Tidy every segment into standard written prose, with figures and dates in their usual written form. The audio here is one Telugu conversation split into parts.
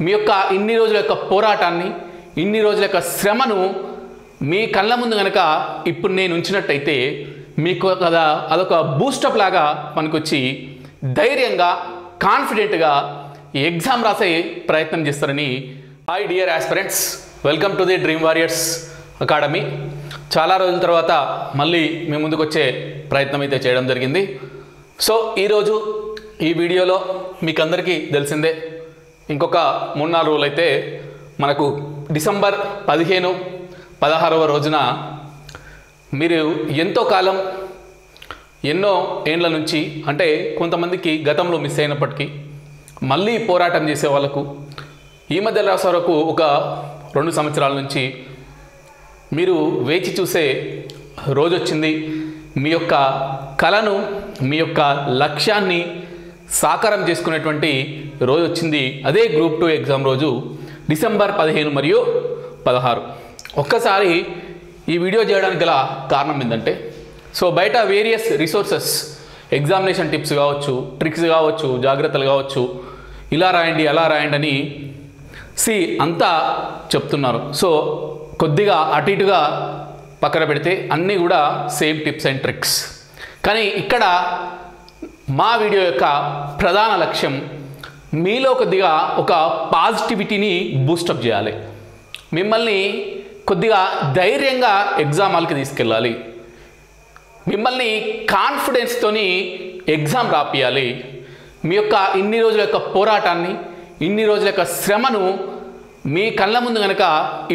మీ యొక్క ఇన్ని రోజుల యొక్క పోరాటాన్ని, ఇన్ని రోజుల యొక్క శ్రమను మీ కళ్ళ ముందు కనుక ఇప్పుడు నేను ఉంచినట్టయితే మీకు కదా అదొక బూస్టప్ లాగా పనికొచ్చి ధైర్యంగా, కాన్ఫిడెంట్గా ఎగ్జామ్ రాసే ప్రయత్నం చేస్తారని. Hi dear aspirants, welcome to the dream warriors academy. చాలా రోజుల తర్వాత మళ్ళీ మీ ముందుకు వచ్చే ప్రయత్నం అయితే చేయడం జరిగింది. సో ఈరోజు ఈ వీడియోలో మీకు అందరికీ తెలిసిందే, ఇంకొక 3-4 రోజులు అయితే మనకు డిసెంబర్ 15-16వ రోజున మీరు ఎంతో కాలం, ఎన్నో ఏండ్ల నుంచి, అంటే కొంతమందికి గతంలో మిస్ అయినప్పటికీ మళ్ళీ పోరాటం చేసే వాళ్ళకు ఈ మధ్య రాసే వరకు ఒక 2 సంవత్సరాల నుంచి మీరు వేచి చూసే రోజు వచ్చింది. మీ యొక్క కళను, మీ యొక్క లక్ష్యాన్ని సాకారం చేసుకునేటువంటి రోజు వచ్చింది. అదే గ్రూప్ 2 ఎగ్జామ్ రోజు డిసెంబర్ 15 మరియు 16. ఒక్కసారి ఈ వీడియో చేయడానికి గల కారణం ఏంటంటే, సో బయట వేరియస్ రిసోర్సెస్, ఎగ్జామినేషన్ టిప్స్ కావచ్చు, ట్రిక్స్ కావచ్చు, జాగ్రత్తలు కావచ్చు, ఇలా రాయండి అలా రాయండి అని అంతా చెప్తున్నారు. సో కొద్దిగా అటు ఇటుగా పక్కన పెడితే అన్నీ కూడా సేమ్ టిప్స్ అండ్ ట్రిక్స్. కానీ ఇక్కడ మా వీడియో యొక్క ప్రధాన లక్ష్యం మీలో కొద్దిగా ఒక పాజిటివిటీని బూస్టప్ చేయాలి, మిమ్మల్ని కొద్దిగా ధైర్యంగా ఎగ్జామ్ హాల్కి తీసుకెళ్ళాలి, మిమ్మల్ని కాన్ఫిడెన్స్తోని ఎగ్జామ్ రాపియాలి. మీ యొక్క ఇన్ని రోజుల యొక్క పోరాటాన్ని, ఇన్ని రోజుల యొక్క శ్రమను మీ కళ్ళ ముందు కనుక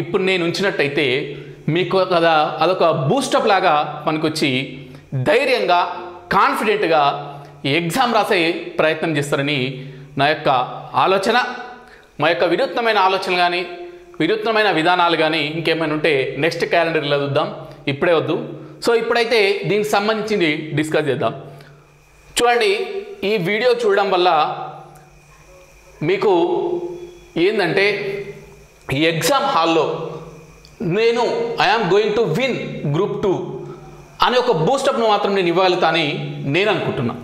ఇప్పుడు నేను ఉంచినట్టయితే మీకు కదా అదొక బూస్టప్ లాగా పనికొచ్చి ధైర్యంగా, కాన్ఫిడెంట్గా ఎగ్జామ్ రాసే ప్రయత్నం చేస్తారని నా యొక్క ఆలోచన. మా యొక్క వినూత్నమైన ఆలోచనలు కానీ, వినూత్నమైన విధానాలు కానీ ఇంకేమైనా ఉంటే నెక్స్ట్ క్యాలెండర్లో చూద్దాం, ఇప్పుడే వద్దు. సో ఇప్పుడైతే దీనికి సంబంధించింది డిస్కస్ చేద్దాం. చూడండి, ఈ వీడియో చూడడం వల్ల మీకు ఏంటంటే, ఈ ఎగ్జామ్ హాల్లో నేను I am going to win group 2 అనే ఒక బూస్టప్ను మాత్రం నేను ఇవ్వగలుగుతానని నేను అనుకుంటున్నా.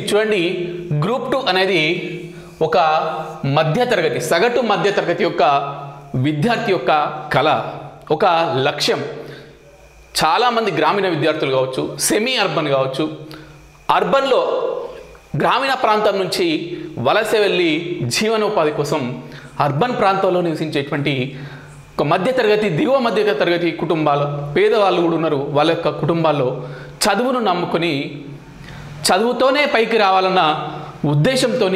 చూడండి, గ్రూప్ 2 అనేది ఒక మధ్యతరగతి, సగటు మధ్యతరగతి యొక్క విద్యార్థి యొక్క కళ, ఒక లక్ష్యం. చాలామంది గ్రామీణ విద్యార్థులు కావచ్చు, సెమీ అర్బన్ కావచ్చు, అర్బన్లో గ్రామీణ ప్రాంతం నుంచి వలస వెళ్ళి జీవనోపాధి కోసం అర్బన్ ప్రాంతంలో నివసించేటువంటి ఒక మధ్యతరగతి, దిగువ మధ్యతరగతి కుటుంబాలు, పేదవాళ్ళు కూడా ఉన్నారు. వాళ్ళ యొక్క కుటుంబాల్లో చదువును నమ్ముకొని చదువుతోనే పైకి రావాలన్న ఉద్దేశంతో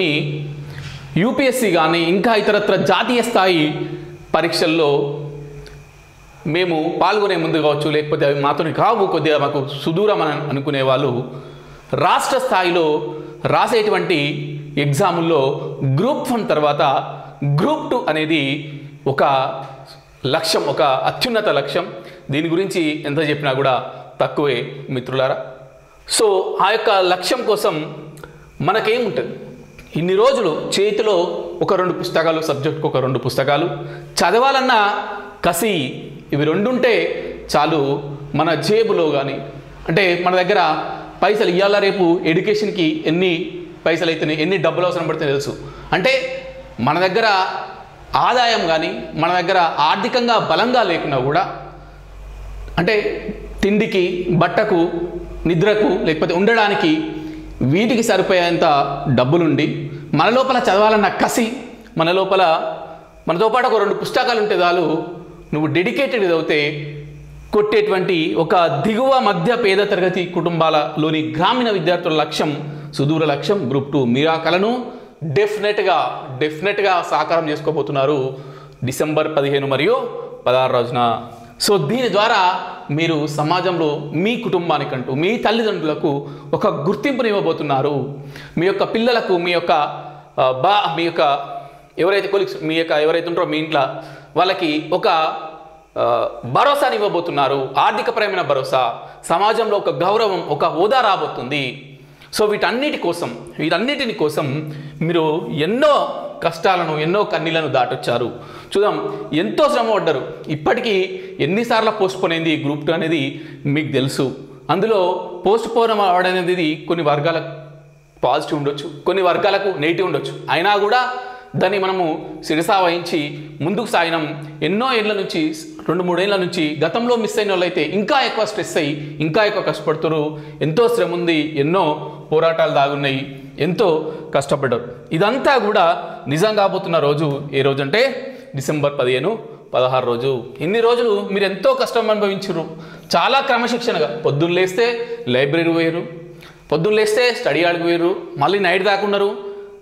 యూపీఎస్సీ కానీ ఇంకా ఇతరత్ర జాతీయ స్థాయి పరీక్షల్లో మేము పాల్గొనే ముందు కావచ్చు, లేకపోతే అవి మాతోని కావు, కొద్దిగా మాకు సుదూరం అని అనుకునే వాళ్ళు రాష్ట్ర స్థాయిలో రాసేటువంటి ఎగ్జాముల్లో గ్రూప్ 1 తర్వాత గ్రూప్ 2 అనేది ఒక లక్ష్యం, ఒక అత్యున్నత లక్ష్యం. దీని గురించి ఎంత చెప్పినా కూడా తక్కువే మిత్రులారా. సో ఆ యొక్క లక్ష్యం కోసం మనకేముంటుంది, ఇన్ని రోజులు చేతిలో ఒక 2 పుస్తకాలు, సబ్జెక్టుకు ఒక 2 పుస్తకాలు, చదవాలన్న కసి, ఇవి 2 ఉంటే చాలు. మన జేబులో కానీ, అంటే మన దగ్గర పైసలు ఇవాళ రేపు ఎడ్యుకేషన్కి ఎన్ని పైసలు అయితేనే, ఎన్ని డబ్బులు అవసరం పడితే తెలుసు. అంటే మన దగ్గర ఆదాయం కానీ, మన దగ్గర ఆర్థికంగా బలంగా లేకున్నా కూడా, అంటే తిండికి, బట్టకు, నిద్రకు, లేకపోతే ఉండడానికి, వీటికి సరిపోయేంత డబ్బులుండి మన లోపల చదవాలన్న కసి, మనతో పాటు ఒక 2 పుస్తకాలు ఉంటే చాలు, నువ్వు డెడికేటెడ్ అవుతే కొట్టేటువంటి ఒక దిగువ మధ్య పేద తరగతి కుటుంబాలలోని గ్రామీణ విద్యార్థుల లక్ష్యం, సుదూర లక్ష్యం గ్రూప్ 2. మీరు ఆ కళను డెఫినెట్గా సాకారం చేసుకోబోతున్నారు డిసెంబర్ 15 మరియు 16 రోజున. సో దీని ద్వారా మీరు సమాజంలో మీ కుటుంబానికంటూ, మీ తల్లిదండ్రులకు ఒక గుర్తింపునివ్వబోతున్నారు. మీ యొక్క పిల్లలకు, మీ యొక్క ఎవరైతే కొలీగ్స్, మీ యొక్క ఎవరైతే ఉంటారో మీ ఇంట్లో వాళ్ళకి ఒక భరోసాని ఇవ్వబోతున్నారు. ఆర్థికపరమైన భరోసా, సమాజంలో ఒక గౌరవం, ఒక హోదా రాబోతుంది. సో వీటన్నిటిని కోసం మీరు ఎన్నో కష్టాలను, ఎన్నో కన్నీళ్లను దాటొచ్చారు. చూద్దాం, ఎంతో శ్రమ పడ్డారు. ఇప్పటికీ ఎన్నిసార్లు పోస్ట్పోన్ అయింది గ్రూప్ 2 అనేది మీకు తెలుసు. అందులో పోస్ట్పోన్ అవ్వడం అనేది కొన్ని వర్గాలకు పాజిటివ్ ఉండొచ్చు, కొన్ని వర్గాలకు నెగిటివ్ ఉండొచ్చు. అయినా కూడా దాన్ని మనము శిరసా వహించి ముందుకు సాగినాం. ఎన్నో ఏళ్ళ నుంచి 2-3 ఏళ్ళ నుంచి గతంలో మిస్ అయిన వాళ్ళు అయితే ఇంకా ఎక్కువ స్ట్రెస్ అయ్యి ఇంకా ఎక్కువ కష్టపడుతున్నారు. ఎంతో శ్రమ ఉంది, ఎన్నో పోరాటాలు దాగున్నాయి, ఎంతో కష్టపడ్డారు. ఇదంతా కూడా నిజం కాబోతున్న రోజు ఏ రోజు అంటే డిసెంబర్ 15-16 రోజు. ఇన్ని రోజులు మీరు ఎంతో కష్టం అనుభవించారు. చాలా క్రమశిక్షణగా పొద్దున్న లేస్తే లైబ్రరీ పోయారు, పొద్దున్న లేస్తే స్టడీ హాల్కి పోయారు, మళ్ళీ నైట్ దాకా ఉన్నారు.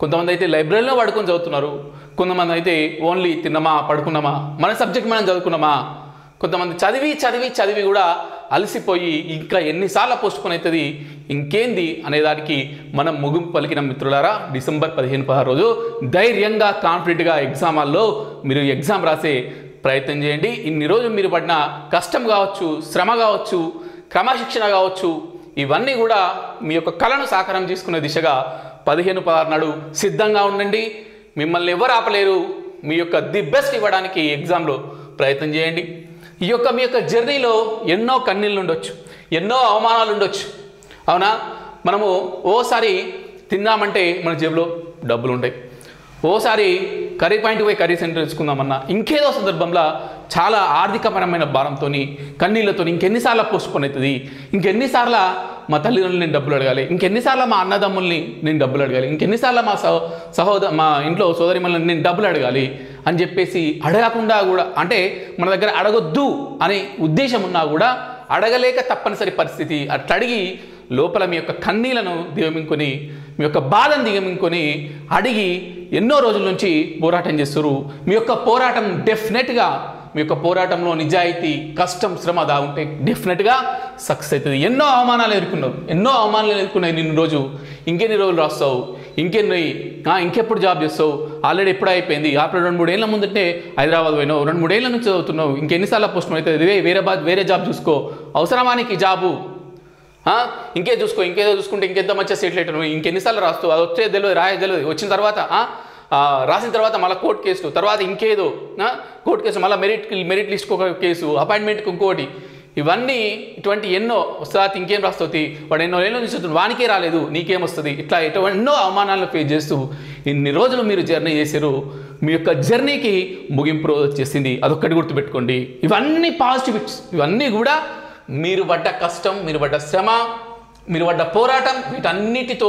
కొంతమంది అయితే లైబ్రరీలో పడుకొని చదువుతున్నారు, కొంతమంది అయితే ఓన్లీ తిన్నామా పడుకున్నామా మన సబ్జెక్ట్ మనం చదువుకున్నామా. కొంతమంది చదివి కూడా అలసిపోయి ఇంకా ఎన్నిసార్లు పోస్ట్పోన్ అవుతుంది ఇంకేంది అనేదానికి మనం ముగింపు పలికిన మిత్రులారా, డిసెంబర్ 15-16 రోజు ధైర్యంగా కాన్ఫిడెంట్గా ఎగ్జామ్ హాల్లో మీరు ఎగ్జామ్ రాసే ప్రయత్నం చేయండి. ఇన్ని రోజులు మీరు పడిన కష్టం కావచ్చు, శ్రమ కావచ్చు, క్రమశిక్షణ కావచ్చు, ఇవన్నీ కూడా మీ యొక్క కళను సాకారం చేసుకునే దిశగా 15-16 నాడు సిద్ధంగా ఉండండి. మిమ్మల్ని ఎవరు ఆపలేరు. మీ యొక్క ది బెస్ట్ ఇవ్వడానికి ఎగ్జామ్లో ప్రయత్నం చేయండి. మీ యొక్క జర్నీలో ఎన్నో కన్నీళ్ళు ఉండొచ్చు, ఎన్నో అవమానాలు ఉండొచ్చు. అవునా, మనము ఓసారి తిన్నామంటే మన జేబులో డబ్బులు ఉంటాయి, ఓసారి కర్రీ పాయింట్కి పోయి కర్రీ సెంటర్ తెచ్చుకుందామన్నా ఇంకేదో సందర్భంలో చాలా ఆర్థికపరమైన భారంతో కన్నీళ్లతో ఇంకెన్నిసార్లు పోస్ట్పోన్ అవుతుంది, ఇంకెన్నిసార్లు మా తల్లిదండ్రులు నేను డబ్బులు అడగాలి, ఇంకెన్నిసార్లు మా అన్నదమ్ముల్ని నేను డబ్బులు అడగాలి, ఇంకెన్నిసార్లు మా ఇంట్లో సోదరిమల్ని నేను డబ్బులు అడగాలి అని చెప్పేసి అడగకుండా కూడా, అంటే మన దగ్గర అడగొద్దు అనే ఉద్దేశం ఉన్నా కూడా అడగలేక తప్పనిసరి పరిస్థితి. అట్లా అడిగి లోపల మీ యొక్క కన్నీలను దిగమింకొని, మీ యొక్క బాధను దిగమింకొని అడిగి ఎన్నో రోజుల నుంచి పోరాటం చేస్తారు. మీ యొక్క పోరాటం డెఫినెట్గా, మీ యొక్క పోరాటంలో నిజాయితీ, కష్టం, శ్రమ దాగుంటే డెఫినెట్గా సక్సెస్ అవుతుంది. ఎన్నో అవమానాలు ఎదుర్కొన్నాయి నిన్ను రోజు. ఇంకెన్ని రోజులు రాస్తావు, ఇంకెప్పుడు జాబ్ చేస్తావు, ఆల్రెడీ ఎప్పుడు అయిపోయింది, అప్పుడు 2-3 ఏళ్ళ ముందంటే హైదరాబాద్ పోయినావు, 2-3 ఏళ్ళ నుంచి చదువుతున్నావు, ఇంకెన్నిసార్లు పోస్ట్ అవుతుంది, వేరే జాబ్ చూసుకో, అవసరమానికి జాబు, ఇంకేదో చూసుకుంటే ఇంకెంత మంచిగా సెటిల్ అవుతావు, ఇంకెన్నిసార్లు రాస్తావు, అది వచ్చేది తెలియదు, వచ్చిన తర్వాత రాసిన తర్వాత మళ్ళీ కోర్టు కేసు, తర్వాత ఇంకేదో కోర్టు కేసు, మళ్ళీ మెరిట్ లిస్ట్కి ఒక కేసు, అపాయింట్మెంట్కి ఇంకోటి, ఇటువంటి ఎన్నో వస్తుంది. ఇంకేం రాస్తుంది, వాడు ఎన్నో ఏళ్ళ నుంచి వానికే రాలేదు, నీకేం వస్తుంది, ఇట్లా ఎన్నో అవమానాలను ఫేస్ చేస్తూ ఇన్ని రోజులు మీరు జర్నీ చేశారు. మీ యొక్క జర్నీకి ముగింపు రోజు వచ్చేసింది. అదొక్కటి గుర్తుపెట్టుకోండి. ఇవన్నీ పాజిటివిటీస్, ఇవన్నీ కూడా మీరు పడ్డ కష్టం, మీరు పడ్డ శ్రమ, మీరు పడ్డ పోరాటం, వీటన్నిటితో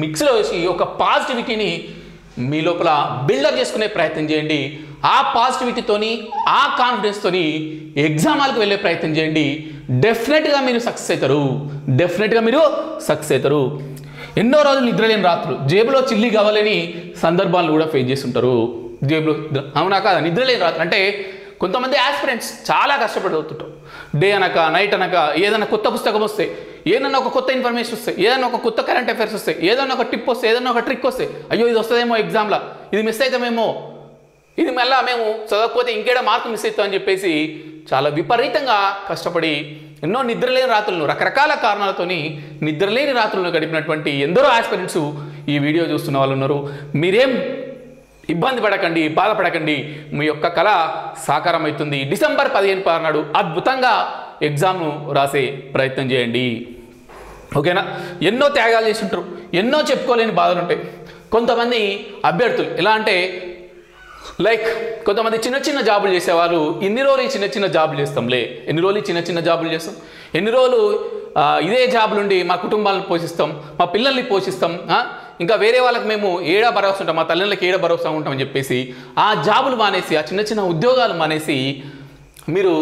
మిక్స్లో వేసి ఒక పాజిటివిటీని మీ లోపల బిల్డప్ చేసుకునే ప్రయత్నం చేయండి. ఆ పాజిటివిటీతోని, ఆ కాన్ఫిడెన్స్తోని ఎగ్జామ్ హాల్కి వెళ్ళే ప్రయత్నం చేయండి. డెఫినెట్గా మీరు సక్సెస్ అవుతారు. ఎన్నో రోజులు నిద్రలేని రాత్రులు, జేబులో చిల్లి కావాలని సందర్భాలు కూడా ఫేస్ చేస్తుంటారు. జేబులో అవునా కాదా, నిద్రలేని రాత్రులు అంటే కొంతమంది ఆస్పిరెంట్స్ చాలా కష్టపడి చదువుతుంటారు. డే అనక నైట్ అనక ఏదైనా కొత్త పుస్తకం వస్తే, ఏదన్నా ఒక కొత్త ఇన్ఫర్మేషన్ వస్తే, ఏదైనా ఒక కొత్త కరెంట్ అఫైర్స్ వస్తే, ఏదన్నా ఒక టిప్ వస్తే, ఏదన్నా ఒక ట్రిక్ వస్తే, అయ్యో ఇది వస్తుందేమో ఎగ్జామ్లో, ఇది మిస్ అవుతామేమో, ఇది మళ్ళీ మేము చదవకపోతే ఇంకేడా మార్కు మిస్ అవుతాం అని చెప్పేసి చాలా విపరీతంగా కష్టపడి ఎన్నో నిద్రలేని రాత్రులను, రకరకాల కారణాలతోని నిద్రలేని రాత్రులను గడిపినటువంటి ఎందరో ఆస్పిరెంట్స్ ఈ వీడియో చూస్తున్న వాళ్ళు ఉన్నారు. మీరేం ఇబ్బంది పడకండి, బాధపడకండి. మీ యొక్క కళ సాకారం అవుతుంది. డిసెంబర్ 15 నాడు అద్భుతంగా ఎగ్జామ్ను రాసే ప్రయత్నం చేయండి. ఓకేనా. ఎన్నో త్యాగాలు చేసి ఉంటారు, ఎన్నో చెప్పుకోలేని బాధలు ఉంటాయి. కొంతమంది అభ్యర్థులు ఎలా అంటే, లైక్ కొంతమంది చిన్న జాబులు చేసేవారు, ఎన్ని రోజులు చిన్న జాబులు చేస్తాంలే, ఎన్ని రోజులు చిన్న జాబులు చేస్తాం, ఎన్ని రోజులు ఇదే జాబులుండి మా కుటుంబాలను పోషిస్తాం, మా పిల్లల్ని పోషిస్తాం, ఇంకా వేరే వాళ్ళకి మేము ఏడా భరోసా ఉంటాం, మా తల్లిదండ్రులకి ఏడా భరోసా ఉంటామని చెప్పేసి ఆ జాబులు మానేసి, ఆ చిన్న ఉద్యోగాలు మానేసి మీరు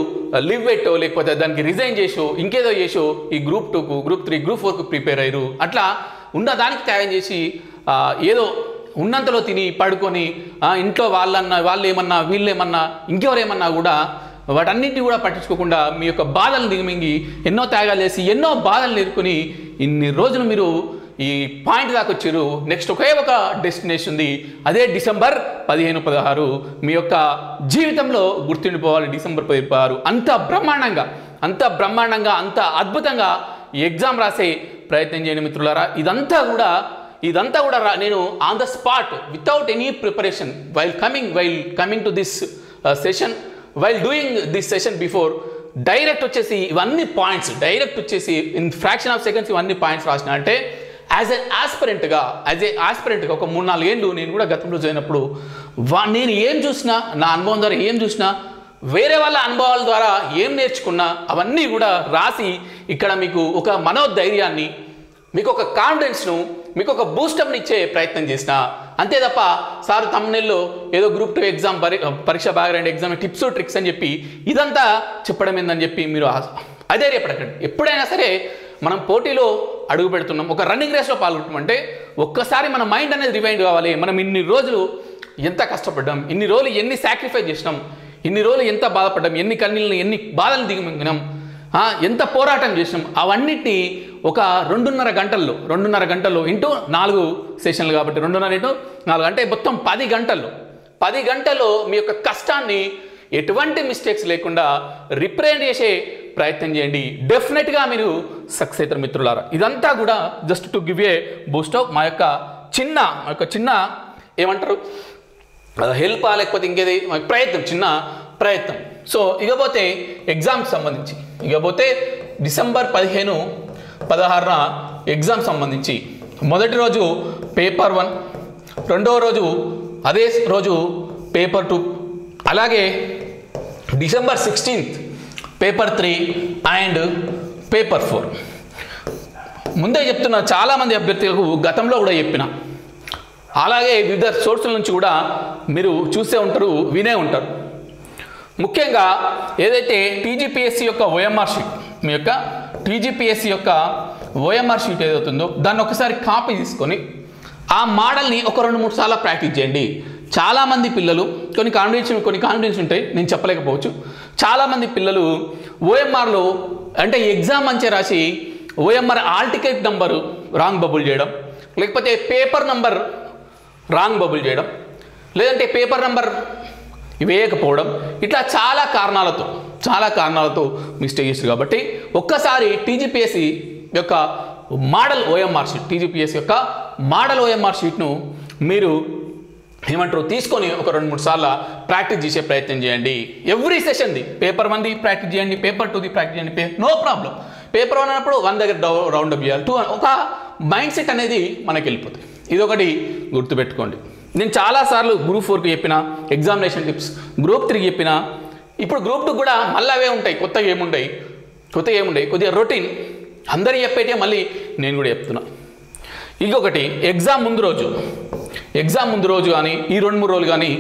లీవ్ పెట్టో లేకపోతే దానికి రిజైన్ చేసో ఇంకేదో చేసో ఈ గ్రూప్ 2కు, గ్రూప్ 3, గ్రూప్ 4కు ప్రిపేర్ అయ్యారు. అట్లా ఉన్న దానికి త్యాగం చేసి ఏదో ఉన్నంతలో తిని పడుకొని ఇంట్లో వాళ్ళు ఏమన్నా వీళ్ళేమన్నా ఇంకెవరేమన్నా కూడా వాటన్నింటినీ కూడా పట్టించుకోకుండా మీ యొక్క బాధలు దిగమింగి ఎన్నో త్యాగాలు చేసి ఎన్నో బాధలు ఎదుర్కొని ఇన్ని రోజులు మీరు ఈ పాయింట్ దాకా వచ్చారు. నెక్స్ట్ ఒకే ఒక డెస్టినేషన్ ఉంది, అదే డిసెంబర్ 15-16. మీ యొక్క జీవితంలో గుర్తుండిపోవాలి డిసెంబర్ 15-16. అంత బ్రహ్మాండంగా అంత అద్భుతంగా ఈ ఎగ్జామ్ రాసే ప్రయత్నం చేయండి మిత్రులారా. ఇదంతా కూడా నేను on the spot without any preparation while coming to this session, while doing this session before direct వచ్చేసి ఇవన్నీ points in fraction of seconds ఇవన్నీ పాయింట్స్ రాసిన. అంటే యాజ్ ఏ ఆస్పిరెంట్గా ఒక 3-4 ఏళ్ళు నేను కూడా గతంలో చేయనప్పుడు నేను ఏం చూసినా, నా అనుభవం ద్వారా ఏం చూసినా, వేరే వాళ్ళ అనుభవాల ద్వారా ఏం నేర్చుకున్నా అవన్నీ కూడా రాసి ఇక్కడ మీకు ఒక మనోధైర్యాన్ని, మీకు ఒక కాన్ఫిడెన్స్ను, మీకు ఒక బూస్టప్ని ఇచ్చే ప్రయత్నం చేసిన. అంతే తప్ప సార్ తమ్ముళ్ళలో ఏదో గ్రూప్ 2 ఎగ్జామ్ పరీక్ష బాగా రండి ఎగ్జామ్ టిప్స్ ట్రిక్స్ అని చెప్పి ఇదంతా చెప్పడం ఏందని చెప్పి మీరు అధైర్యపడకండి. ఎప్పుడైనా సరే మనం పోటీలో అడుగు పెడుతున్నాం, ఒక రన్నింగ్ రేస్లో పాల్గొంటామంటే ఒక్కసారి మన మైండ్ అనేది రివైండ్ కావాలి. మనం ఇన్ని రోజులు ఎంత కష్టపడ్డాం, ఇన్ని రోజులు ఎన్ని సాక్రిఫైస్ చేసినాం, ఇన్ని రోజులు ఎంత బాధపడ్డాం, ఎన్ని కన్నీళ్ళని, ఎన్ని బాధలు దిగినాం, ఎంత పోరాటం చేసినాం, అవన్నిటినీ ఒక 2.5 గంటల్లో ఇంటూ 4 సెషన్లు కాబట్టి 2.5 ఇంటూ 4 అంటే మొత్తం 10 గంటల్లో మీ యొక్క కష్టాన్ని ఎటువంటి మిస్టేక్స్ లేకుండా రిప్రజెంట్ చేసే ప్రయత్నం చేయండి. డెఫినెట్గా మీరు సక్సెస్ అవుతారు మిత్రులారా. ఇదంతా కూడా just to give a Boost of మా యొక్క చిన్న ఏమంటారు హెల్ప్ లేకపోతే ఇంకేది చిన్న ప్రయత్నం. సో ఇకపోతే ఎగ్జామ్కి సంబంధించి డిసెంబర్ 15-16 ఎగ్జామ్ సంబంధించి మొదటి రోజు పేపర్ 1, రెండవ రోజు అదే రోజు పేపర్ 2, అలాగే December 16th paper 3 and paper 4. ముందే చెప్తున్నా, చాలామంది అభ్యర్థులకు గతంలో కూడా చెప్పిన, అలాగే వివిధ సోర్సుల నుంచి కూడా మీరు చూసే ఉంటారు, వినే ఉంటారు. ముఖ్యంగా ఏదైతే టీజీపీఎస్సీ యొక్క ఓఎంఆర్ షీట్, మీ యొక్క టీజీపీఎస్సీ యొక్క ఓఎంఆర్ షీట్ ఏదవుతుందో దాన్ని ఒకసారి కాపీ తీసుకొని ఆ మోడల్ని ఒక 2-3 సార్లు ప్రాక్టీస్ చేయండి. చాలామంది పిల్లలు కొన్ని కాన్ఫిడెన్స్ ఉంటాయి, నేను చెప్పలేకపోవచ్చు. చాలామంది పిల్లలు ఓఎంఆర్లో అంటే ఎగ్జామ్ మంచిగా రాసి OMR all ticket number wrong bubble చేయడం, లేకపోతే పేపర్ నెంబర్ రాంగ్ బబుల్ చేయడం, లేదంటే పేపర్ నెంబర్ వేయకపోవడం, ఇట్లా చాలా కారణాలతో మిస్టేక్ చేస్తారు. కాబట్టి ఒక్కసారి టీజీపీఎస్సీ యొక్క మోడల్ ఓఎంఆర్ షీట్, టీజీపీఎస్సీ యొక్క మోడల్ ఓఎంఆర్ షీట్ను మీరు తీసుకొని ఒక 2-3 సార్లు ప్రాక్టీస్ చేసే ప్రయత్నం చేయండి. ఎవ్రీ సెషన్ది పేపర్ 1ది ప్రాక్టీస్ చేయండి, పేపర్ 2ది ప్రాక్టీస్ చేయండి, నో ప్రాబ్లం. పేపర్ 1 అన్నప్పుడు 1 దగ్గర రౌండ్ అప్ చేయాలి, 2 ఒక మైండ్ సెట్ అనేది మనకి వెళ్ళిపోతుంది. ఇదొకటి గుర్తుపెట్టుకోండి. నేను చాలాసార్లు గ్రూప్ 4కి చెప్పిన ఎగ్జామినేషన్ టిప్స్, గ్రూప్ 3కి చెప్పిన, ఇప్పుడు గ్రూప్ 2 కూడా మళ్ళీ అవే ఉంటాయి, కొత్తగా ఏముంటాయి, కొద్దిగా రొటీన్ అందరూ చెప్పేటే మళ్ళీ నేను కూడా చెప్తున్నా. ఇంకొకటి ఎగ్జామ్ ముందు రోజు కానీ ఈ 2-3 రోజులు కానీ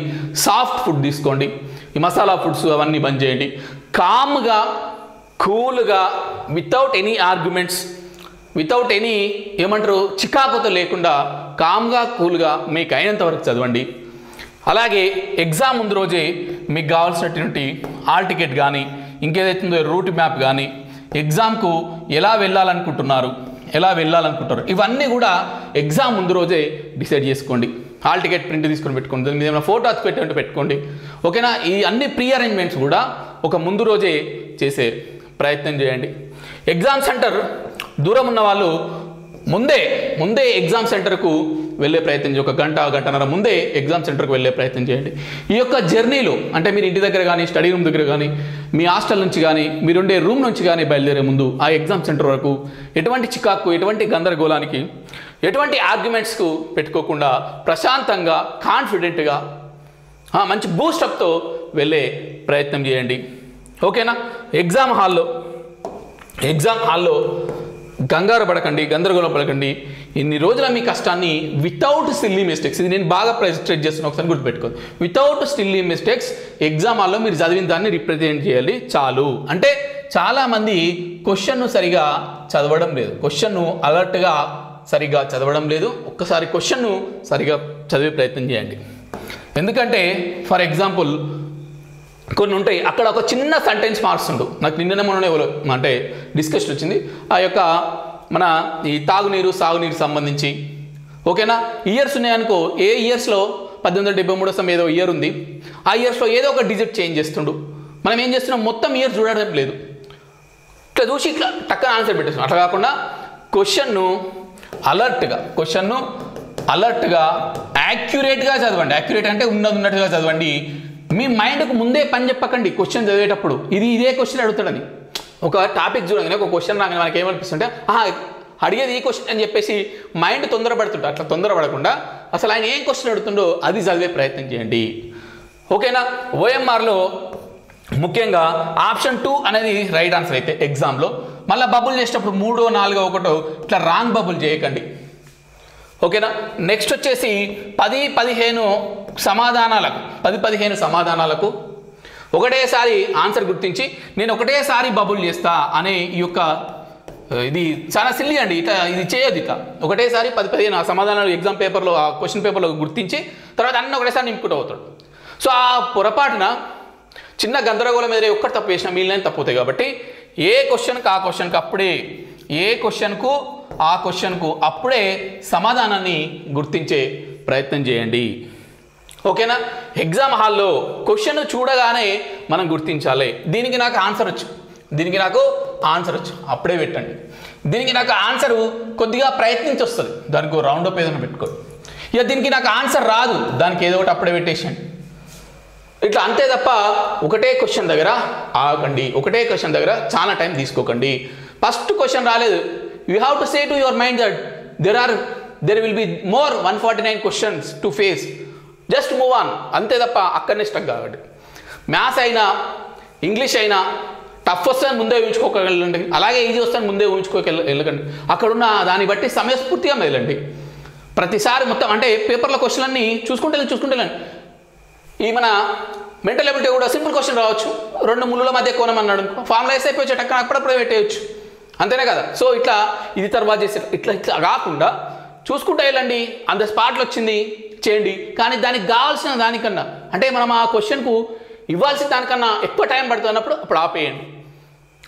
సాఫ్ట్ ఫుడ్ తీసుకోండి, ఈ మసాలా ఫుడ్స్ అవన్నీ బంద్ చేయండి. కామ్గా, కూల్గా, without any arguments, without any చికాకుతో లేకుండా కామ్గా, కూల్గా మీకు అయినంత వరకు చదవండి. అలాగే ఎగ్జామ్ ముందు రోజే మీకు కావాల్సినటువంటి హాల్ టికెట్ కానీ ఇంకేదైతుందో రూట్ మ్యాప్ కానీ, ఎగ్జామ్కు ఎలా వెళ్ళాలనుకుంటున్నారు, ఇవన్నీ కూడా ఎగ్జామ్ ముందు రోజే డిసైడ్ చేసుకోండి. హాల్ టికెట్ ప్రింట్ తీసుకొని పెట్టుకోండి, మీద ఏమైనా ఫోటో పెట్టుకోండి. ఓకేనా? ఈ అన్ని ప్రీ అరేంజ్మెంట్స్ కూడా ఒక ముందు రోజే చేసే ప్రయత్నం చేయండి. ఎగ్జామ్ సెంటర్ దూరం ఉన్న వాళ్ళు ముందే ఎగ్జామ్ సెంటర్కు వెళ్ళే ప్రయత్నం చేయండి. 1-1.5 ముందే ఎగ్జామ్ సెంటర్కి వెళ్ళే ప్రయత్నం చేయండి. ఈ యొక్క జర్నీలో అంటే మీరు ఇంటి దగ్గర కానీ, స్టడీ రూమ్ దగ్గర కానీ, మీ హాస్టల్ నుంచి కానీ, మీరుండే రూమ్ నుంచి కానీ బయలుదేరే ముందు ఆ ఎగ్జామ్ సెంటర్ వరకు ఎటువంటి చికాకు, ఎటువంటి గందరగోళానికి, ఎటువంటి ఆర్గ్యుమెంట్స్కు పెట్టుకోకుండా ప్రశాంతంగా, కాన్ఫిడెంట్గా, మంచి బూస్టప్తో వెళ్ళే ప్రయత్నం చేయండి. ఓకేనా? ఎగ్జామ్ హాల్లో కంగారు పడకండి, గందరగోళం పడకండి. ఇన్ని రోజుల మీ కష్టాన్ని వితౌట్ సిల్లీ మిస్టేక్స్, ఇది నేను బాగా స్ట్రెస్ చేస్తున్నా, ఒకసారి గుర్తుపెట్టుకోండి. వితౌట్ సిల్లీ మిస్టేక్స్ ఎగ్జామ్ హాల్లో మీరు చదివిన దాన్ని రిప్రజెంట్ చేయాలి చాలు. అంటే చాలామంది క్వశ్చన్ను సరిగా చదవడం లేదు, క్వశ్చన్ను అలర్ట్గా సరిగా చదవడం లేదు. ఒక్కసారి క్వశ్చన్ను సరిగా చదివే ప్రయత్నం చేయండి. ఎందుకంటే ఫర్ ఎగ్జాంపుల్ కొన్ని ఉంటాయి, అక్కడ ఒక చిన్న సెంటెన్స్ మార్క్స్ ఉండు. నాకు నిన్ననే అంటే డిస్కషన్ వచ్చింది ఆ యొక్క మన ఈ తాగునీరు, సాగునీరు సంబంధించి. ఓకేనా? ఇయర్స్ ఉన్నాయనుకో, ఏ ఇయర్స్లో 1873 ఏదో ఇయర్ ఉంది, ఆ ఇయర్స్లో ఏదో ఒక డిజిట్ చేంజ్ చేస్తుండు. మనం ఏం చేస్తున్నాం, మొత్తం ఇయర్ చూడడం లేదు, ఇట్లా చూసి ఇట్లా టక్కన ఆన్సర్ పెట్టేస్తున్నాం. అట్లా కాకుండా క్వశ్చన్ను అలర్ట్గా యాక్యురేట్గా చదవండి. యాక్యురేట్ అంటే ఉన్నట్టుగా చదవండి. మీ మైండ్కు ముందే పని చెప్పకండి క్వశ్చన్ చదివేటప్పుడు. ఇదే క్వశ్చన్ అడుగుతాడని ఒక టాపిక్ చూడండి, ఒక క్వశ్చన్ రాగానే మనకి ఏమనిపిస్తుంటే అడిగేది ఈ క్వశ్చన్ అని చెప్పేసి మైండ్ తొందరపడుతుంటే, అట్లా తొందరపడకుండా అసలు ఆయన ఏం క్వశ్చన్ అడుగుతుండో అది చదివే ప్రయత్నం చేయండి. ఓకేనా? ఓఎంఆర్లో ముఖ్యంగా ఆప్షన్ 2 అనేది రైట్ ఆన్సర్ అయితే ఎగ్జామ్లో మళ్ళీ బబుల్ చేసేటప్పుడు 3, 4, 1 ఇట్లా రాంగ్ బబుల్ చేయకండి. ఓకేనా? నెక్స్ట్ వచ్చేసి 10-15 సమాధానాలకు 10-15 సమాధానాలకు ఒకటేసారి ఆన్సర్ గుర్తించి నేను ఒకటేసారి బబుల్ చేస్తా అనే ఈ యొక్క ఇది చాలా సిల్లీ అండి. ఇట్లా ఇది చేయొద్దు. ఇట్లా ఒకటేసారి 10-15 సమాధానాలు ఎగ్జామ్ పేపర్లో ఆ క్వశ్చన్ పేపర్లో గుర్తించి తర్వాత అన్నీ ఒకటేసారి నింపుకుంటూ అవుతాడు. సో ఆ పొరపాటున చిన్న గందరగోళం ఎదురే ఒక్కటి తప్పు వేసినా మిగిలిన తప్పుతాయి. కాబట్టి ఏ క్వశ్చన్కి ఆ క్వశ్చన్కి అప్పుడే ఆ క్వశ్చన్కు అప్పుడే సమాధానాన్ని గుర్తించే ప్రయత్నం చేయండి. ఓకేనా? ఎగ్జామ్ హాల్లో క్వశ్చన్ చూడగానే మనం గుర్తించాలి. దీనికి నాకు ఆన్సర్ వచ్చు అప్పుడే పెట్టండి. దీనికి నాకు ఆన్సర్ కొద్దిగా ప్రయత్నించి వస్తుంది, దానికి రౌండ్ అప్ ఏదైనా పెట్టుకోండి. ఇక దీనికి నాకు ఆన్సర్ రాదు, దానికి ఏదో ఒకటి అప్పుడే పెట్టేసండి. ఇట్లా అంతే తప్ప ఒకటే క్వశ్చన్ దగ్గర ఆగండి, ఒకటే క్వశ్చన్ దగ్గర చాలా టైం తీసుకోకండి. ఫస్ట్ క్వశ్చన్ రాలేదు, you have to say to your mind that there will be more 149 questions to face, just move on. అంతే తప్ప అక్కడనే స్టక్ కావండి. మ్యాథ్స్ అయినా ఇంగ్లీష్ అయినా టఫ్ వస్తాను ముందే ఊహించుకోగలండి, అలాగే ఈజీ వస్తాను ముందే ఊహించుకోగలండి. అక్కడున్న దాన్ని బట్టి సమయస్ఫూర్తిగా మెదలండి. ప్రతిసారి మొత్తం అంటే పేపర్ల క్వశ్చన్లన్నీ చూసుకుంటే ఈ మన మెంటల్ ఎబిలిటీ కూడా సింపుల్ క్వశ్చన్ రావచ్చు, 2 ముళ్ళుల మధ్య కోణం అన్నాడు, ఫార్ములైజ్ అయిపోయి టక్కన అప్పుడప్పుడే పెట్టేయచ్చు, అంతేనే కదా. సో ఇట్లా ఇది తర్వాత చేసే ఇట్లా కాకుండా చూసుకుంటూ వెళ్ళండి. అంత స్పాట్లు వచ్చింది చేయండి, కానీ దానికి కావాల్సిన దానికన్నా అంటే మనం ఆ క్వశ్చన్కు ఇవ్వాల్సిన దానికన్నా ఎక్కువ టైం పడుతున్నప్పుడు అప్పుడు ఆపేయండి.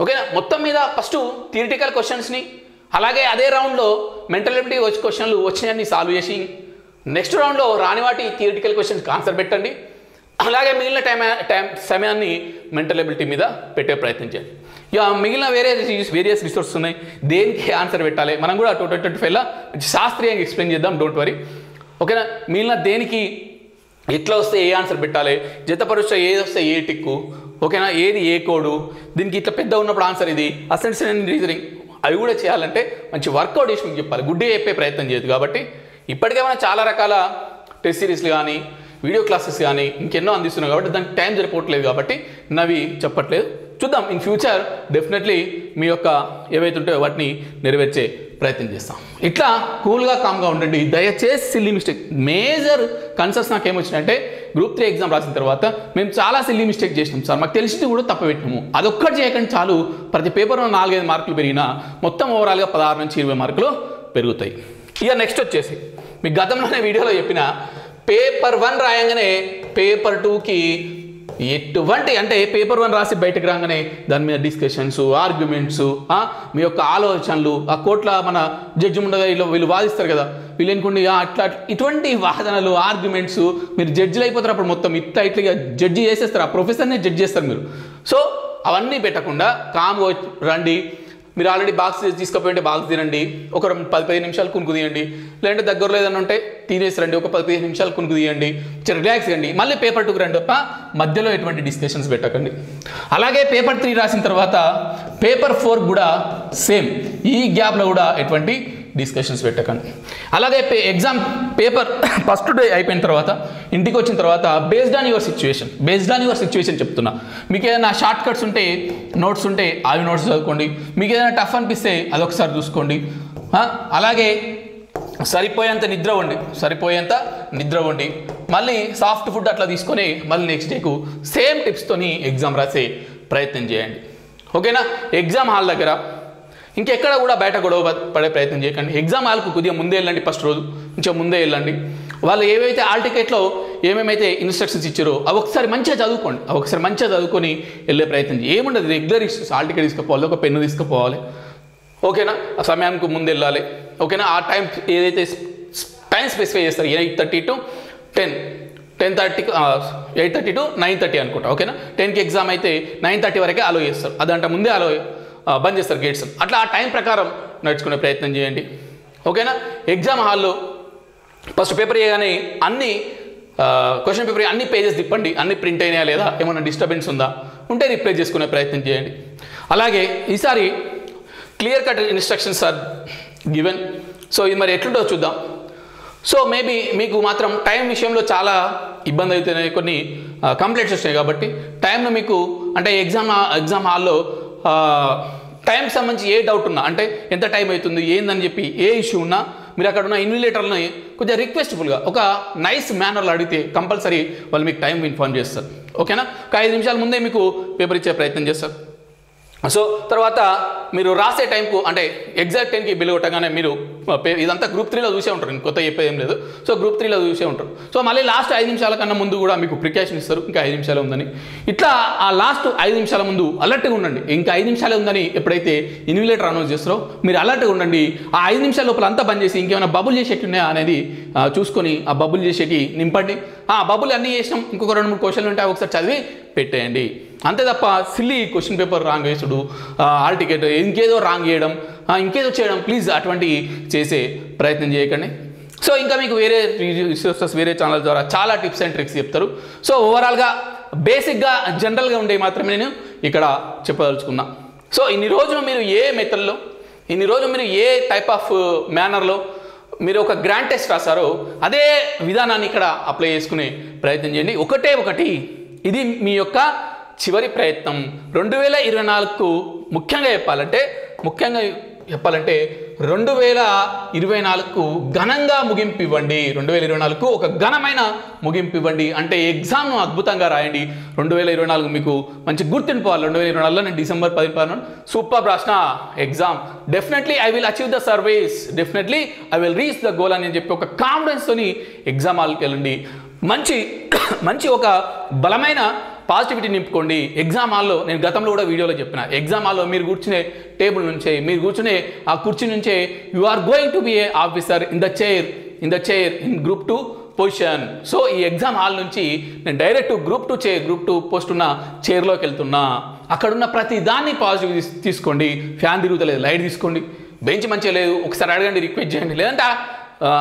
ఓకేనా? మొత్తం మీద ఫస్ట్ థియరిటికల్ క్వశ్చన్స్ని అలాగే అదే రౌండ్లో మెంటల్ ఎబిలిటీ క్వశ్చన్లు వచ్చినాయని సాల్వ్ చేసి నెక్స్ట్ రౌండ్లో రాని వాటి థియరిటికల్ క్వశ్చన్స్కి ఆన్సర్ పెట్టండి. అలాగే మిగిలిన సమయాన్ని మెంటల్ ఎబిలిటీ మీద పెట్టే ప్రయత్నం చేయండి. ఇక మిగిలిన వేరియస్ రిసోర్సెస్ ఉన్నాయి, దేనికి ఆన్సర్ పెట్టాలి మనం కూడా 2025లో శాస్త్రీయంగా ఎక్స్ప్లెయిన్ చేద్దాం, డోంట్ వరీ. ఓకేనా? మిగిలిన దేనికి ఎట్లా వస్తే ఏ ఆన్సర్ పెట్టాలి, జత పరీక్ష ఏది వస్తే ఏ టిక్కు, ఓకేనా, ఏది ఏ కోడు, దీనికి ఇట్లా పెద్ద ఉన్నప్పుడు ఆన్సర్ ఇది, అసెన్షన్ రీజనింగ్ అవి కూడా చేయాలంటే మంచి వర్కౌట్ చేసి మీకు చెప్పాలి, గుడ్డిగా చెప్పే ప్రయత్నం చేయదు. కాబట్టి ఇప్పటికే మనం చాలా రకాల టెస్ట్ సిరీస్లు కానీ వీడియో క్లాసెస్ కానీ ఇంకెన్నో అందిస్తున్నాం కాబట్టి దానికి టైం సరిపోవట్లేదు కాబట్టి నవి చెప్పట్లేదు. చూద్దాం ఇన్ ఫ్యూచర్ డెఫినెట్లీ మీ యొక్క ఏవైతే ఉంటాయో వాటిని నెరవేర్చే ప్రయత్నం చేస్తాం. ఇట్లా కూల్గా కామ్గా ఉండండి. దయచేసి సిల్లీ మిస్టేక్ మేజర్ కన్సర్న్స్ నాకు ఏమొచ్చినాయంటే గ్రూప్ 3 ఎగ్జామ్ రాసిన తర్వాత మేము చాలా సిల్లీ మిస్టేక్ చేసినాం సార్, మాకు తెలిసింది కూడా తప్పు పెట్టినాము, అదొక్కటి చేయకండి చాలు, ప్రతి పేపర్లో 4-5 మార్కులు పెరిగినా మొత్తం ఓవరాల్గా 16 నుంచి 20 మార్కులు పెరుగుతాయి. ఇక నెక్స్ట్ వచ్చేసి మీకు గతంలోనే వీడియోలో చెప్పిన పేపర్ 1 రాయంగానే పేపర్ 2కి ఎటువంటి అంటే పేపర్ 1 రాసి బయటకు రాగానే దాని మీద డిస్కషన్స్, ఆర్గ్యుమెంట్స్, మీ యొక్క ఆలోచనలు, ఆ కోర్టులో మన జడ్జి ఉండగా వీళ్ళు వాదిస్తారు కదా, వీళ్ళు అనుకోండి అట్లా ఇటువంటి వాదనలు, ఆర్గ్యుమెంట్స్, మీరు జడ్జిలు అయిపోతారు. అప్పుడు మొత్తం ఇట్లా జడ్జి చేసేస్తారు, ఆ ప్రొఫెసర్నే జడ్జి చేస్తారు మీరు. సో అవన్నీ పెట్టకుండా కామ్గా రండి. మీరు ఆల్రెడీ బాక్స్ తీసుకుపోయింటే బాక్స్ తినండి, ఒక 10-15 నిమిషాలు కునుకు తీయండి, లేదంటే దగ్గరలో ఏదైనా ఉంటే తినేసి రండి, ఒక 10-15 నిమిషాలు కునుకు తీయండి, రిలాక్స్ కండి, మళ్ళీ పేపర్ 2కి రండి తప్ప మధ్యలో ఎటువంటి డిస్కషన్స్ పెట్టకండి. అలాగే పేపర్ 3 రాసిన తర్వాత పేపర్ 4 కూడా సేమ్, ఈ గ్యాప్లో కూడా ఎటువంటి డిస్కషన్స్ పెట్టకండి. అలాగే ఎగ్జామ్ పేపర్ ఫస్ట్ డే అయిపోయిన తర్వాత ఇంటికి వచ్చిన తర్వాత బేస్డ్ ఆన్ యువర్ సిచ్యువేషన్ చెప్తున్నా. మీకు ఏదైనా షార్ట్ కట్స్ ఉంటే, నోట్స్ ఉంటే అవి నోట్స్ చదువుకోండి, మీకు ఏదైనా టఫ్ అనిపిస్తే అదొకసారి చూసుకోండి. అలాగే సరిపోయేంత నిద్ర వండి మళ్ళీ సాఫ్ట్ ఫుడ్ అట్లా తీసుకొని మళ్ళీ నెక్స్ట్ డేకు సేమ్ టిప్స్తోని ఎగ్జామ్ రాసే ప్రయత్నం చేయండి. ఓకేనా? ఎగ్జామ్ హాల్ దగ్గర ఇంకెక్కడ కూడా బయట గొడవ పడే ప్రయత్నం చేయకండి. ఎగ్జామ్ హాల్కు కొద్దిగా ముందే వెళ్ళండి, ఫస్ట్ రోజు కొంచెం ముందే వెళ్ళండి. వాళ్ళు ఏవైతే హాల్ టికెట్లో ఏమేమైతే ఇన్స్ట్రక్షన్స్ ఇచ్చారో అవి ఒకసారి మంచిగా చదువుకొని వెళ్ళే ప్రయత్నం చేయండి. ఏముండదు, రెగ్యులర్ ఇష్యూస్, హాల్ టికెట్ తీసుకుపోవాలి, ఒక పెన్ను తీసుకుపోవాలి. ఓకేనా? ఆ సమయానికి ముందు వెళ్ళాలి. ఓకేనా? ఆ టైం ఏదైతే టైం స్పెసిఫై చేస్తారు 8:30 to 10, 8:30 to 9:30 అనుకుంటా. ఓకేనా? 10కి ఎగ్జామ్ అయితే 9:30 వరకే అలో చేస్తారు, అదంట ముందే బంద్ చేస్తారు గేట్స్. అట్లా ఆ టైం ప్రకారం నడుచుకునే ప్రయత్నం చేయండి. ఓకేనా? ఎగ్జామ్ హాల్లో ఫస్ట్ పేపర్ చేయగానే అన్ని క్వశ్చన్ పేపర్ అన్ని పేజెస్ తిప్పండి, అన్ని ప్రింట్ అయినాయా లేదా, ఏమైనా డిస్టర్బెన్స్ ఉంటే రిప్లేస్ చేసుకునే ప్రయత్నం చేయండి. అలాగే ఈసారి clear cut instructions are given. So ఇది మరి ఎట్లుంటో చూద్దాం. సో మేబీ మీకు మాత్రం టైం విషయంలో చాలా ఇబ్బంది అవుతున్నాయి, కొన్ని కంప్లైంట్స్ వస్తాయి. కాబట్టి టైంను మీకు అంటే ఎగ్జామ్ హాల్లో టైంకి సంబంధించి ఏ డౌట్ ఉన్నా, అంటే ఎంత టైం అవుతుంది ఏందని చెప్పి ఏ ఇష్యూ ఉన్నా మీరు అక్కడ ఉన్న ఇన్విజిలేటర్ని కొంచెం రిక్వెస్ట్ఫుల్గా ఒక నైస్ మేనర్లో అడిగితే కంపల్సరీ వాళ్ళు మీకు టైం ఇన్ఫార్మ్ చేస్తారు. ఓకేనా? ఒక 5 నిమిషాల ముందే మీకు పేపర్ ఇచ్చే ప్రయత్నం చేస్తారు. సో తర్వాత మీరు రాసే టైంకు అంటే ఎగ్జాక్ట్ టైంకి బిల్ కొట్టగానే మీరు ఇదంతా గ్రూప్ 3లో చూసే ఉంటారు, కొత్త చెప్పేది ఏం లేదు. సో గ్రూప్ 3లో చూసే ఉంటారు. సో మళ్ళీ లాస్ట్ 5 నిమిషాల కన్నా ముందు కూడా మీకు ప్రికాషన్ ఇస్తారు, ఇంకా 5 నిమిషాలే ఉందని. ఇట్లా ఆ లాస్ట్ 5 నిమిషాల ముందు అలర్ట్గా ఉండండి. ఇంకా 5 నిమిషాలే ఉందని ఎప్పుడైతే ఇన్విజిలేటర్ అనౌన్స్ చేస్తారో మీరు అలర్ట్గా ఉండండి. ఆ 5 నిమిషాల లోపల అంతా బంద్ చేసి ఇంకేమైనా బబుల్ చేసేటి ఉన్నాయా అనేది చూసుకొని ఆ బబుల్ చేసేటి నింపండి. ఆ బబుల్ అన్నీ చేసినాం, ఇంకొక 2-3 క్వశ్చన్లు ఉంటాయి, ఒకసారి చదివి పెట్టేయండి. అంతే తప్ప సిల్లీ క్వశ్చన్ పేపర్ రాంగ్ వేసుడు, హాల్ టికెట్ ఇంకేదో రాంగ్ చేయడం, ఇంకేదో చేయడం ప్లీజ్ అటువంటి చేసే ప్రయత్నం చేయకండి. సో ఇంకా మీకు వేరే రిసోర్సెస్ వేరే ఛానల్ ద్వారా చాలా టిప్స్ అండ్ ట్రిక్స్ చెప్తారు. సో ఓవరాల్గా బేసిక్గా జనరల్గా ఉండే మాత్రమే నేను ఇక్కడ చెప్పదలుచుకున్నా. సో ఇన్ని రోజులు మీరు ఏ మెథడ్లో, ఇన్ని రోజులు మీరు ఏ టైప్ ఆఫ్ మేనర్లో మీరు ఒక గ్రాండ్ టెస్ట్ రాశారో అదే విధానాన్ని ఇక్కడ అప్లై చేసుకునే ప్రయత్నం చేయండి. ఒకటి ఇది మీ యొక్క చివరి ప్రయత్నం. 2024కు ముఖ్యంగా చెప్పాలంటే 2024కు ఘనంగా ముగింపు ఇవ్వండి. 2024కు ఒక ఘనమైన ముగింపు ఇవ్వండి. అంటే ఎగ్జామ్ను అద్భుతంగా రాయండి. 2024 మీకు మంచి గుర్తుండిపోవాలి. 2024లో నేను డిసెంబర్ 10 సూపర్ రాసిన exam, definitely I will achieve the service, definitely I will reach the goal అని చెప్పి ఒక కాన్ఫిడెన్స్తోని ఎగ్జామ్ హాల్కి వెళ్ళండి. మంచి ఒక బలమైన పాజిటివిటీ నింపుకోండి. ఎగ్జామ్ హాల్లో నేను గతంలో కూడా వీడియోలో చెప్పిన, ఎగ్జామ్ హాల్లో మీరు కూర్చునే టేబుల్ నుంచే, మీరు కూర్చునే ఆ కుర్చీ నుంచే you are going to be a officer in the chair in group 2 position. So ఈ ఎగ్జామ్ హాల్ నుంచి నేను డైరెక్ట్ గ్రూప్ 2 పోస్ట్ ఉన్న చైర్లోకి వెళ్తున్నా. అక్కడున్న ప్రతి దాన్ని పాజిటివ్ తీసుకోండి. ఫ్యాన్ తిరుగుతలేదు, లైట్ తీసుకోండి. బెంచ్ మంచిగా లేదు, ఒకసారి అడగండి, రిక్వెస్ట్ చేయండి. లేదంటే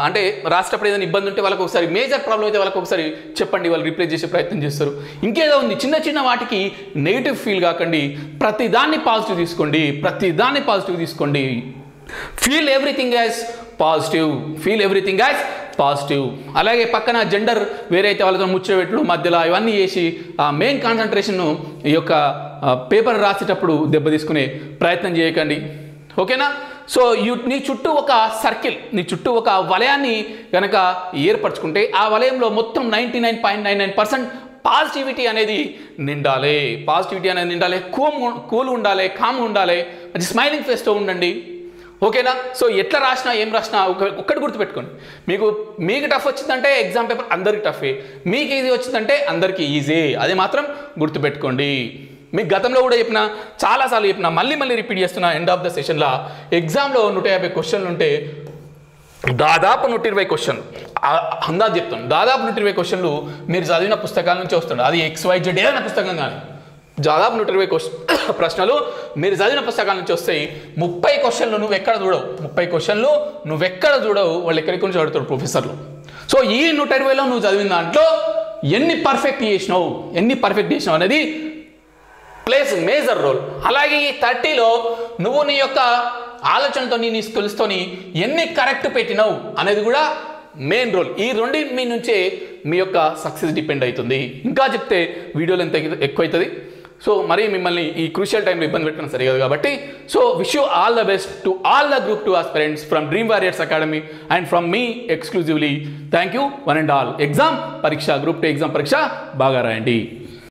అంటే రాసేటప్పుడు ఏదైనా ఇబ్బంది ఉంటే వాళ్ళకి ఒకసారి, మేజర్ ప్రాబ్లం అయితే వాళ్ళకి ఒకసారి చెప్పండి, వాళ్ళు రిప్లేస్ చేసే ప్రయత్నం చేస్తారు. ఇంకేదో ఉంది, చిన్న వాటికి నెగిటివ్ ఫీల్ కాకండి, ప్రతి దాన్ని పాజిటివ్ తీసుకోండి. Feel everything as positive. అలాగే పక్కన జెండర్ వేరే అయితే వాళ్ళతో ముచ్చబెట్లు మధ్యలో ఇవన్నీ చేసి ఆ మెయిన్ కాన్సన్ట్రేషన్ ఈ యొక్క పేపర్ రాసేటప్పుడు దెబ్బ తీసుకునే ప్రయత్నం చేయకండి. ఓకేనా? సో నీ చుట్టూ ఒక సర్కిల్, నీ చుట్టూ ఒక వలయాన్ని కనుక ఏర్పరచుకుంటే ఆ వలయంలో మొత్తం 99.99% పాజిటివిటీ అనేది నిండాలి. కూల్ ఉండాలి, కామ్గా ఉండాలి, అది స్మైలింగ్ ఫేస్తో ఉండండి. ఓకేనా? సో ఎట్లా రాసినా ఏం రాసినా ఒక్కటి గుర్తుపెట్టుకోండి, మీకు టఫ్ వచ్చిందంటే ఎగ్జామ్ పేపర్ అందరికి టఫే, మీకు ఈజీ వచ్చిందంటే అందరికీ ఈజీ. అది మాత్రం గుర్తుపెట్టుకోండి. మీకు గతంలో కూడా చెప్పిన, చాలాసార్లు చెప్పిన, మళ్ళీ రిపీట్ చేస్తున్నా. ఎండ్ ఆఫ్ ద సెషన్లో ఎగ్జామ్లో 150 క్వశ్చన్లు ఉంటే దాదాపు 120 క్వశ్చన్లు అందాజు చెప్తాను. దాదాపు 120 క్వశ్చన్లు మీరు చదివిన పుస్తకాల నుంచి వస్తుండే, అది XYZ ఏదైనా పుస్తకం కానీ దాదాపు 120 ప్రశ్నలు మీరు చదివిన పుస్తకాల నుంచి వస్తాయి. 30 క్వశ్చన్లు నువ్వు ఎక్కడ చూడవు, వాళ్ళు ఎక్కడికి నుంచి అడుగుతారు ప్రొఫెసర్లు. సో ఈ 120లో నువ్వు చదివిన దాంట్లో ఎన్ని పర్ఫెక్ట్ చేసినావు అనేది ప్లేస్ మేజర్ రోల్. అలాగే ఈ 30లో నువ్వు నీ యొక్క ఆలోచనతో, నీ స్కిల్స్తోని ఎన్ని కరెక్ట్ పెట్టినావు అనేది కూడా మెయిన్ రోల్. ఈ రెండింటి మీ నుంచే మీ యొక్క సక్సెస్ డిపెండ్ అవుతుంది. ఇంకా చెప్తే వీడియోలు ఎంత ఎక్కువ అవుతుంది. సో మరి మిమ్మల్ని ఈ క్రూషియల్ టైంలో ఇబ్బంది పెట్టడం సరిగదు కాబట్టి, so wish you all the best to all the group 2 aspirants from dream warriors academy and from me exclusively. Thank you one and all. Group 2 exam పరీక్ష బాగా రాయండి.